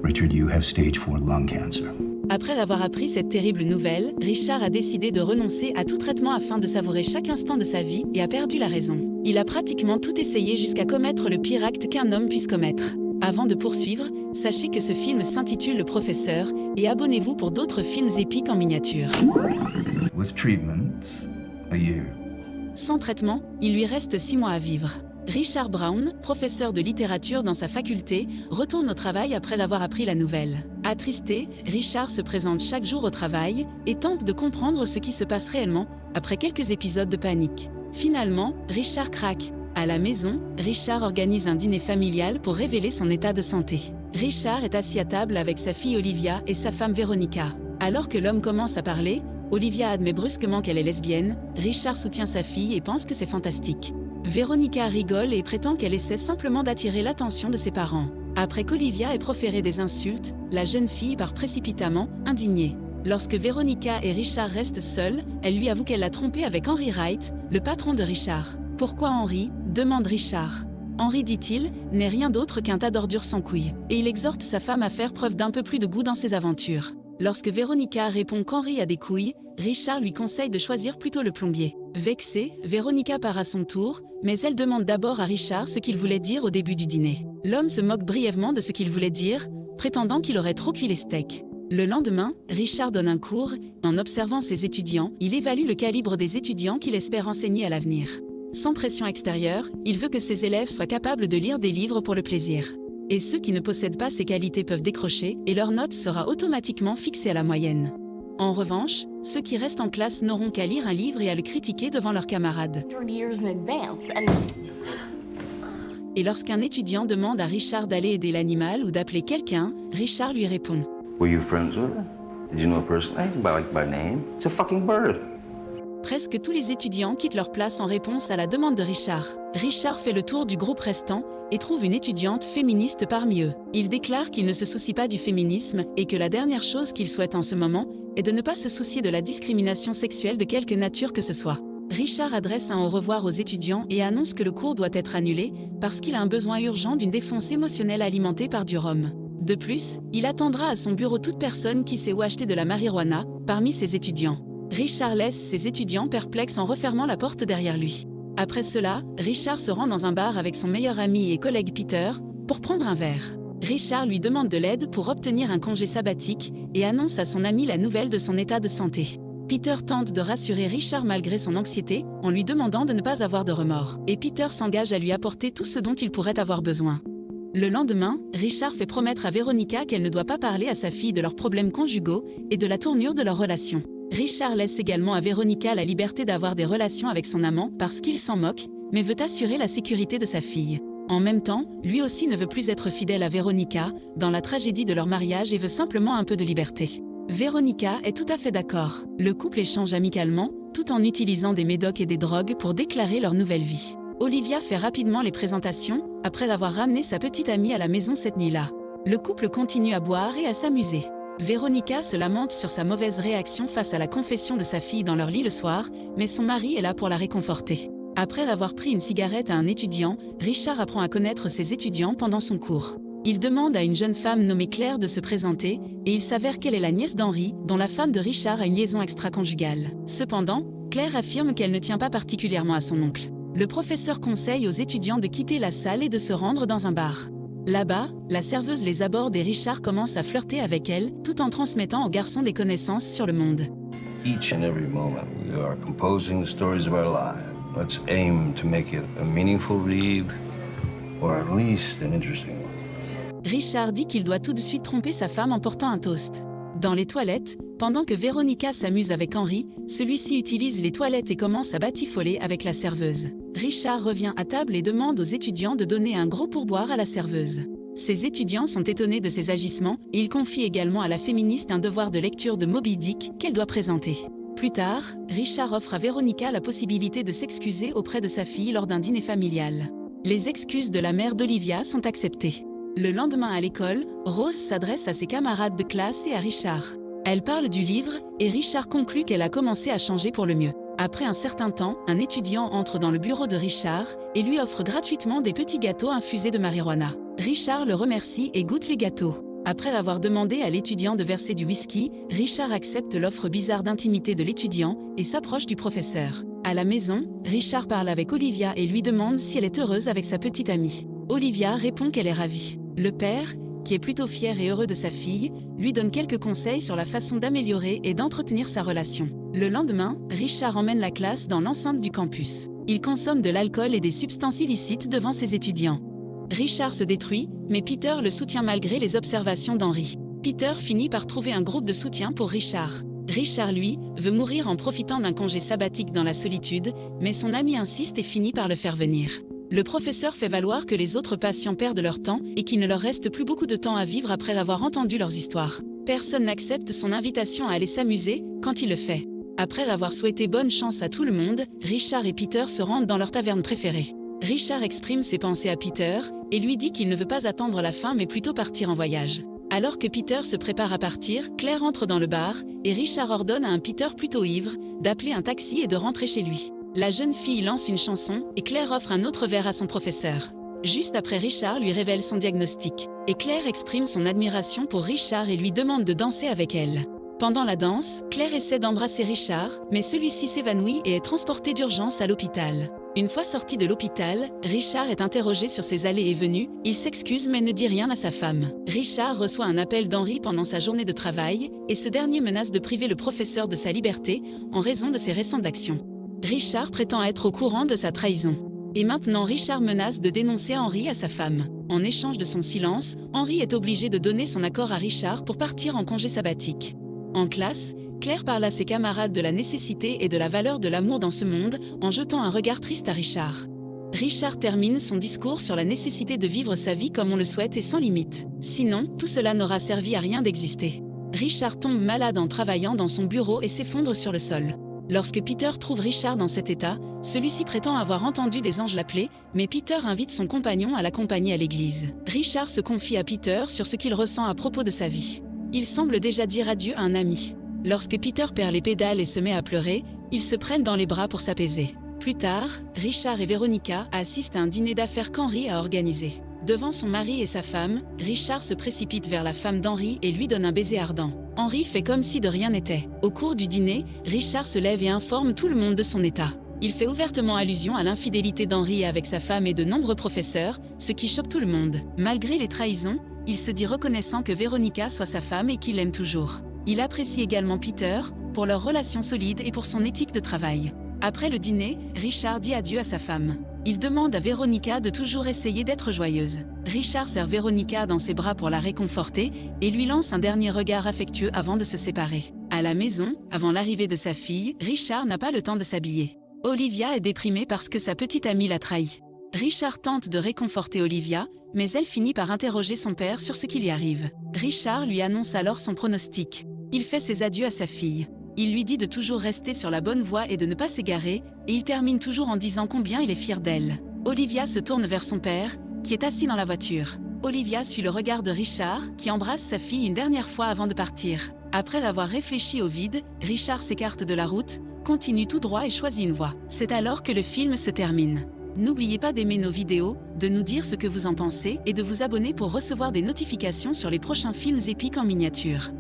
Richard, you have stage 4 lung cancer. Après avoir appris cette terrible nouvelle, Richard a décidé de renoncer à tout traitement afin de savourer chaque instant de sa vie et a perdu la raison. Il a pratiquement tout essayé jusqu'à commettre le pire acte qu'un homme puisse commettre. Avant de poursuivre, sachez que ce film s'intitule Le Professeur et abonnez-vous pour d'autres films épiques en miniature. With treatment, a year. Sans traitement, il lui reste 6 mois à vivre. Richard Brown, professeur de littérature dans sa faculté, retourne au travail après avoir appris la nouvelle. Attristé, Richard se présente chaque jour au travail et tente de comprendre ce qui se passe réellement après quelques épisodes de panique. Finalement, Richard craque. À la maison, Richard organise un dîner familial pour révéler son état de santé. Richard est assis à table avec sa fille Olivia et sa femme Veronica. Alors que l'homme commence à parler, Olivia admet brusquement qu'elle est lesbienne, Richard soutient sa fille et pense que c'est fantastique. Veronica rigole et prétend qu'elle essaie simplement d'attirer l'attention de ses parents. Après qu'Olivia ait proféré des insultes, la jeune fille part précipitamment, indignée. Lorsque Veronica et Richard restent seuls, elle lui avoue qu'elle l'a trompé avec Henry Wright, le patron de Richard. « Pourquoi Henry ?» demande Richard. Henry, dit-il, n'est rien d'autre qu'un tas d'ordures sans couilles, et il exhorte sa femme à faire preuve d'un peu plus de goût dans ses aventures. Lorsque Veronica répond qu'Henry a des couilles, Richard lui conseille de choisir plutôt le plombier. Vexée, Veronica part à son tour, mais elle demande d'abord à Richard ce qu'il voulait dire au début du dîner. L'homme se moque brièvement de ce qu'il voulait dire, prétendant qu'il aurait trop cuit les steaks. Le lendemain, Richard donne un cours. En observant ses étudiants, il évalue le calibre des étudiants qu'il espère enseigner à l'avenir. Sans pression extérieure, il veut que ses élèves soient capables de lire des livres pour le plaisir. Et ceux qui ne possèdent pas ces qualités peuvent décrocher, et leur note sera automatiquement fixée à la moyenne. En revanche, ceux qui restent en classe n'auront qu'à lire un livre et à le critiquer devant leurs camarades. Et lorsqu'un étudiant demande à Richard d'aller aider l'animal ou d'appeler quelqu'un, Richard lui répond « Were you friends with her? Did you know her personally? By name? It's a fucking bird. » Presque tous les étudiants quittent leur place en réponse à la demande de Richard. Richard fait le tour du groupe restant et trouve une étudiante féministe parmi eux. Il déclare qu'il ne se soucie pas du féminisme et que la dernière chose qu'il souhaite en ce moment est de ne pas se soucier de la discrimination sexuelle de quelque nature que ce soit. Richard adresse un au revoir aux étudiants et annonce que le cours doit être annulé parce qu'il a un besoin urgent d'une défonce émotionnelle alimentée par du rhum. De plus, il attendra à son bureau toute personne qui sait où acheter de la marijuana parmi ses étudiants. Richard laisse ses étudiants perplexes en refermant la porte derrière lui. Après cela, Richard se rend dans un bar avec son meilleur ami et collègue Peter pour prendre un verre. Richard lui demande de l'aide pour obtenir un congé sabbatique et annonce à son ami la nouvelle de son état de santé. Peter tente de rassurer Richard malgré son anxiété en lui demandant de ne pas avoir de remords. Et Peter s'engage à lui apporter tout ce dont il pourrait avoir besoin. Le lendemain, Richard fait promettre à Veronica qu'elle ne doit pas parler à sa fille de leurs problèmes conjugaux et de la tournure de leur relation. Richard laisse également à Veronica la liberté d'avoir des relations avec son amant parce qu'il s'en moque, mais veut assurer la sécurité de sa fille. En même temps, lui aussi ne veut plus être fidèle à Veronica dans la tragédie de leur mariage et veut simplement un peu de liberté. Veronica est tout à fait d'accord. Le couple échange amicalement, tout en utilisant des médocs et des drogues pour déclarer leur nouvelle vie. Olivia fait rapidement les présentations, après avoir ramené sa petite amie à la maison cette nuit-là. Le couple continue à boire et à s'amuser. Veronica se lamente sur sa mauvaise réaction face à la confession de sa fille dans leur lit le soir, mais son mari est là pour la réconforter. Après avoir pris une cigarette à un étudiant, Richard apprend à connaître ses étudiants pendant son cours. Il demande à une jeune femme nommée Claire de se présenter, et il s'avère qu'elle est la nièce d'Henry, dont la femme de Richard a une liaison extra-conjugale. Cependant, Claire affirme qu'elle ne tient pas particulièrement à son oncle. Le professeur conseille aux étudiants de quitter la salle et de se rendre dans un bar. Là-bas, la serveuse les aborde et Richard commence à flirter avec elle, tout en transmettant aux garçons des connaissances sur le monde. Each and every moment, we are composing the stories of our lives. Let's aim to make it a meaningful read, or at least an interesting one. Richard dit qu'il doit tout de suite tromper sa femme en portant un toast. Dans les toilettes, pendant que Veronica s'amuse avec Henry, celui-ci utilise les toilettes et commence à batifoler avec la serveuse. Richard revient à table et demande aux étudiants de donner un gros pourboire à la serveuse. Ces étudiants sont étonnés de ses agissements et il confie également à la féministe un devoir de lecture de Moby Dick qu'elle doit présenter. Plus tard, Richard offre à Veronica la possibilité de s'excuser auprès de sa fille lors d'un dîner familial. Les excuses de la mère d'Olivia sont acceptées. Le lendemain à l'école, Rose s'adresse à ses camarades de classe et à Richard. Elle parle du livre et Richard conclut qu'elle a commencé à changer pour le mieux. Après un certain temps, un étudiant entre dans le bureau de Richard et lui offre gratuitement des petits gâteaux infusés de marijuana. Richard le remercie et goûte les gâteaux. Après avoir demandé à l'étudiant de verser du whisky, Richard accepte l'offre bizarre d'intimité de l'étudiant et s'approche du professeur. À la maison, Richard parle avec Olivia et lui demande si elle est heureuse avec sa petite amie. Olivia répond qu'elle est ravie. Le père, qui est plutôt fier et heureux de sa fille, lui donne quelques conseils sur la façon d'améliorer et d'entretenir sa relation. Le lendemain, Richard emmène la classe dans l'enceinte du campus. Il consomme de l'alcool et des substances illicites devant ses étudiants. Richard se détruit, mais Peter le soutient malgré les observations d'Henry. Peter finit par trouver un groupe de soutien pour Richard. Richard, lui, veut mourir en profitant d'un congé sabbatique dans la solitude, mais son ami insiste et finit par le faire venir. Le professeur fait valoir que les autres patients perdent leur temps et qu'il ne leur reste plus beaucoup de temps à vivre après avoir entendu leurs histoires. Personne n'accepte son invitation à aller s'amuser quand il le fait. Après avoir souhaité bonne chance à tout le monde, Richard et Peter se rendent dans leur taverne préférée. Richard exprime ses pensées à Peter et lui dit qu'il ne veut pas attendre la fin mais plutôt partir en voyage. Alors que Peter se prépare à partir, Claire entre dans le bar et Richard ordonne à un Peter plutôt ivre d'appeler un taxi et de rentrer chez lui. La jeune fille lance une chanson et Claire offre un autre verre à son professeur. Juste après, Richard lui révèle son diagnostic et Claire exprime son admiration pour Richard et lui demande de danser avec elle. Pendant la danse, Claire essaie d'embrasser Richard, mais celui-ci s'évanouit et est transporté d'urgence à l'hôpital. Une fois sorti de l'hôpital, Richard est interrogé sur ses allées et venues, il s'excuse mais ne dit rien à sa femme. Richard reçoit un appel d'Henry pendant sa journée de travail, et ce dernier menace de priver le professeur de sa liberté en raison de ses récentes actions. Richard prétend être au courant de sa trahison. Et maintenant Richard menace de dénoncer Henry à sa femme. En échange de son silence, Henry est obligé de donner son accord à Richard pour partir en congé sabbatique. En classe, Claire parle à ses camarades de la nécessité et de la valeur de l'amour dans ce monde, en jetant un regard triste à Richard. Richard termine son discours sur la nécessité de vivre sa vie comme on le souhaite et sans limite. Sinon, tout cela n'aura servi à rien d'exister. Richard tombe malade en travaillant dans son bureau et s'effondre sur le sol. Lorsque Peter trouve Richard dans cet état, celui-ci prétend avoir entendu des anges l'appeler, mais Peter invite son compagnon à l'accompagner à l'église. Richard se confie à Peter sur ce qu'il ressent à propos de sa vie. Il semble déjà dire adieu à un ami. Lorsque Peter perd les pédales et se met à pleurer, ils se prennent dans les bras pour s'apaiser. Plus tard, Richard et Veronica assistent à un dîner d'affaires qu'Henry a organisé. Devant son mari et sa femme, Richard se précipite vers la femme d'Henry et lui donne un baiser ardent. Henry fait comme si de rien n'était. Au cours du dîner, Richard se lève et informe tout le monde de son état. Il fait ouvertement allusion à l'infidélité d'Henry avec sa femme et de nombreux professeurs, ce qui choque tout le monde. Malgré les trahisons, il se dit reconnaissant que Veronica soit sa femme et qu'il l'aime toujours. Il apprécie également Peter pour leur relation solide et pour son éthique de travail. Après le dîner, Richard dit adieu à sa femme. Il demande à Veronica de toujours essayer d'être joyeuse. Richard serre Veronica dans ses bras pour la réconforter et lui lance un dernier regard affectueux avant de se séparer. À la maison, avant l'arrivée de sa fille, Richard n'a pas le temps de s'habiller. Olivia est déprimée parce que sa petite amie l'a trahi. Richard tente de réconforter Olivia, mais elle finit par interroger son père sur ce qui lui arrive. Richard lui annonce alors son pronostic. Il fait ses adieux à sa fille. Il lui dit de toujours rester sur la bonne voie et de ne pas s'égarer, et il termine toujours en disant combien il est fier d'elle. Olivia se tourne vers son père, qui est assis dans la voiture. Olivia suit le regard de Richard, qui embrasse sa fille une dernière fois avant de partir. Après avoir réfléchi au vide, Richard s'écarte de la route, continue tout droit et choisit une voie. C'est alors que le film se termine. N'oubliez pas d'aimer nos vidéos, de nous dire ce que vous en pensez et de vous abonner pour recevoir des notifications sur les prochains films épiques en miniature.